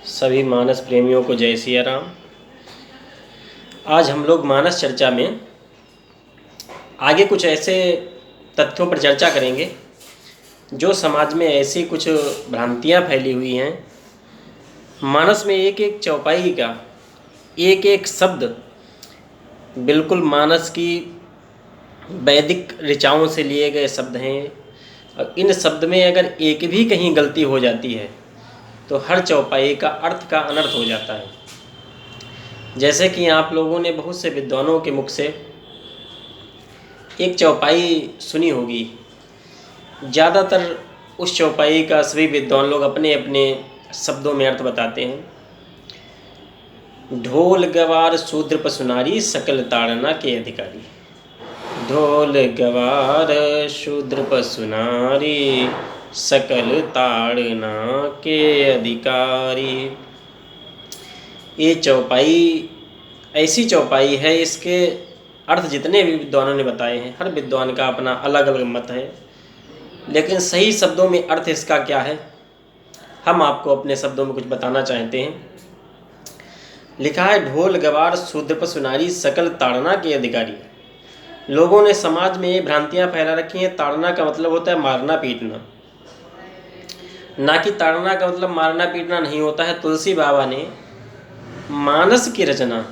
सभी मानस प्रेमियों को जय सिया राम। आज हम लोग मानस चर्चा में आगे कुछ ऐसे तथ्यों पर चर्चा करेंगे जो समाज में ऐसी कुछ भ्रांतियां फैली हुई हैं। मानस में एक एक चौपाई का एक एक शब्द बिल्कुल मानस की वैदिक ऋचाओं से लिए गए शब्द हैं और इन शब्द में अगर एक भी कहीं गलती हो जाती है तो हर चौपाई का अर्थ का अनर्थ हो जाता है। जैसे कि आप लोगों ने बहुत से विद्वानों के मुख से एक चौपाई सुनी होगी। ज़्यादातर उस चौपाई का सभी विद्वान लोग अपने अपने शब्दों में अर्थ बताते हैं। ढोल गवार शूद्र पशुनारी सकल ताड़ना के अधिकारी। ढोल गवार शूद्र पशुनारी सकल ताड़ना के अधिकारी। ये चौपाई ऐसी चौपाई है, इसके अर्थ जितने भी विद्वानों ने बताए हैं, हर विद्वान का अपना अलग अलग मत है, लेकिन सही शब्दों में अर्थ इसका क्या है हम आपको अपने शब्दों में कुछ बताना चाहते हैं। लिखा है ढोल गवार शूद्र पशुनारी सकल ताड़ना के अधिकारी। लोगों ने समाज में ये भ्रांतियां फैला रखी हैं। ताड़ना का मतलब होता है मारना पीटना, ना कि ताड़ना का मतलब मारना पीटना नहीं होता है। तुलसी बाबा ने मानस की रचना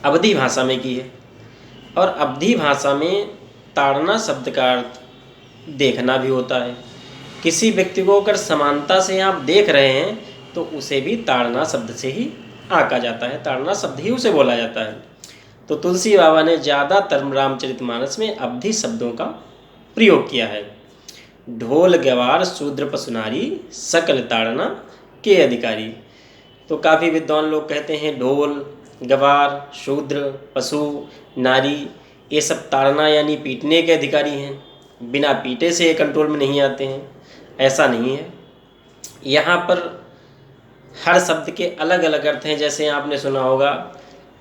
अवधी भाषा में की है और अवधी भाषा में ताड़ना शब्द का अर्थ देखना भी होता है। किसी व्यक्ति को अगर समानता से आप देख रहे हैं तो उसे भी ताड़ना शब्द से ही आंका जाता है, ताड़ना शब्द ही उसे बोला जाता है। तो तुलसी बाबा ने ज़्यादातर रामचरितमानस में अवधी शब्दों का प्रयोग किया है। ढोल गवार शूद्र पशुनारी सकल ताड़ना के अधिकारी। तो काफ़ी विद्वान लोग कहते हैं ढोल गवार शूद्र पशु नारी ये सब ताड़ना यानी पीटने के अधिकारी हैं, बिना पीटे से ये कंट्रोल में नहीं आते हैं। ऐसा नहीं है। यहाँ पर हर शब्द के अलग अलग अर्थ हैं। जैसे आपने सुना होगा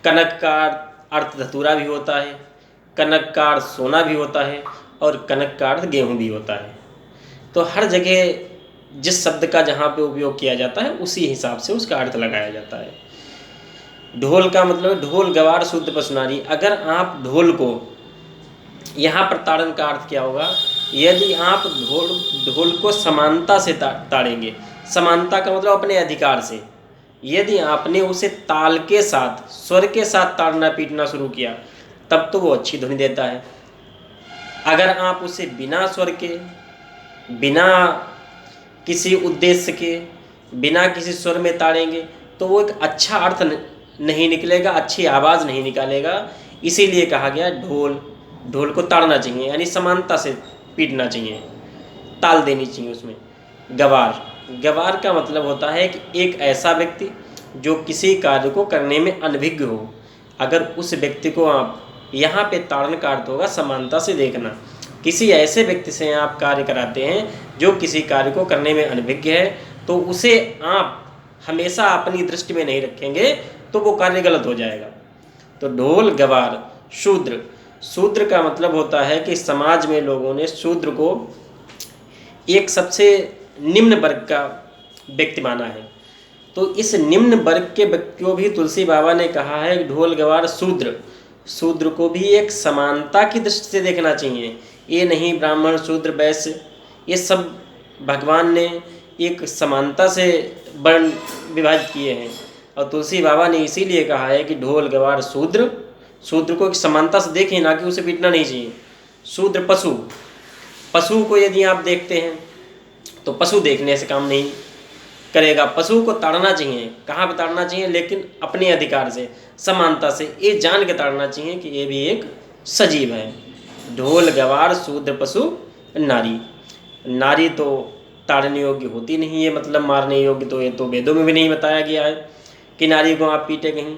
कनक का अर्थ धतूरा भी होता है, कनक का अर्थ सोना भी होता है और कनक का अर्थ गेहूँ भी होता है। तो हर जगह जिस शब्द का जहाँ पे उपयोग किया जाता है उसी हिसाब से उसका अर्थ लगाया जाता है। ढोल का मतलब ढोल गवार शुद्ध पशुनारी। अगर आप ढोल को यहाँ पर ताड़न का अर्थ क्या होगा, यदि आप ढोल को समानता से ताड़ेंगे, समानता का मतलब अपने अधिकार से, यदि आपने उसे ताल के साथ स्वर के साथ ताड़ना पीटना शुरू किया तब तो वो अच्छी ध्वनि देता है। अगर आप उसे बिना स्वर के, बिना किसी उद्देश्य के, बिना किसी स्वर में ताड़ेंगे तो वो एक अच्छा अर्थ नहीं निकलेगा, अच्छी आवाज़ नहीं निकालेगा। इसीलिए कहा गया ढोल को ताड़ना चाहिए, यानी समानता से पीटना चाहिए, ताल देनी चाहिए उसमें। गवार का मतलब होता है कि एक ऐसा व्यक्ति जो किसी कार्य को करने में अनभिज्ञ हो। अगर उस व्यक्ति को आप यहाँ पे ताड़न का अर्थ होगा समानता से देखना। किसी ऐसे व्यक्ति से आप कार्य कराते हैं जो किसी कार्य को करने में अनभिज्ञ है तो उसे आप हमेशा अपनी दृष्टि में नहीं रखेंगे तो वो कार्य गलत हो जाएगा। तो ढोल गवार शूद्र का मतलब होता है कि समाज में लोगों ने शूद्र को एक सबसे निम्न वर्ग का व्यक्ति माना है। तो इस निम्न वर्ग के व्यक्ति को भी तुलसी बाबा ने कहा है ढोल गवार शूद्र को भी एक समानता की दृष्टि से देखना चाहिए। ये नहीं ब्राह्मण शूद्र वैश्य, ये सब भगवान ने एक समानता से वर्ण विभाजित किए हैं। और तुलसी बाबा ने इसीलिए कहा है कि ढोल गवार शूद्र को एक समानता से देखें, ना कि उसे पीटना नहीं चाहिए। शूद्र पशु को यदि आप देखते हैं तो पशु देखने से काम नहीं करेगा, पशु को ताड़ना चाहिए। कहाँ पे ताड़ना चाहिए, लेकिन अपने अधिकार से, समानता से, ये जान के ताड़ना चाहिए कि ये भी एक सजीव है। ढोल गवार शूद्र पशु नारी तो ताड़ने योग्य होती नहीं है, मतलब मारने योग्य। तो ये तो वेदों में भी नहीं बताया गया है कि नारी को आप पीटे कहीं।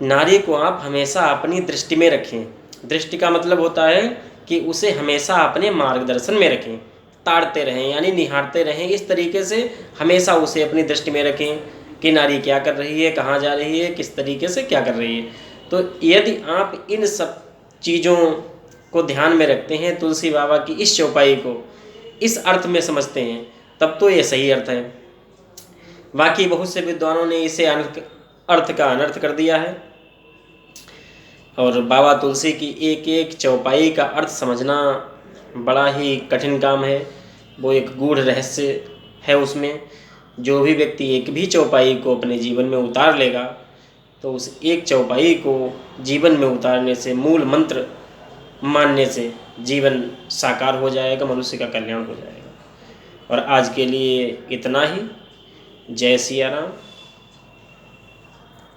नारी को आप हमेशा अपनी दृष्टि में रखें। दृष्टि का मतलब होता है कि उसे हमेशा अपने मार्गदर्शन में रखें, ताड़ते रहें यानी निहारते रहें। इस तरीके से हमेशा उसे अपनी दृष्टि में रखें कि नारी क्या कर रही है, कहाँ जा रही है, किस तरीके से क्या कर रही है। तो यदि आप इन सब चीज़ों को ध्यान में रखते हैं, तुलसी बाबा की इस चौपाई को इस अर्थ में समझते हैं, तब तो ये सही अर्थ है। बाकी बहुत से विद्वानों ने इसे अर्थ का अनर्थ कर दिया है, और बाबा तुलसी की एक एक चौपाई का अर्थ समझना बड़ा ही कठिन काम है। वो एक गूढ़ रहस्य है उसमें। जो भी व्यक्ति एक भी चौपाई को अपने जीवन में उतार लेगा तो उस एक चौपाई को जीवन में उतारने से, मूल मंत्र मानने से जीवन साकार हो जाएगा, मनुष्य का कल्याण हो जाएगा। और आज के लिए इतना ही। जय सिया राम।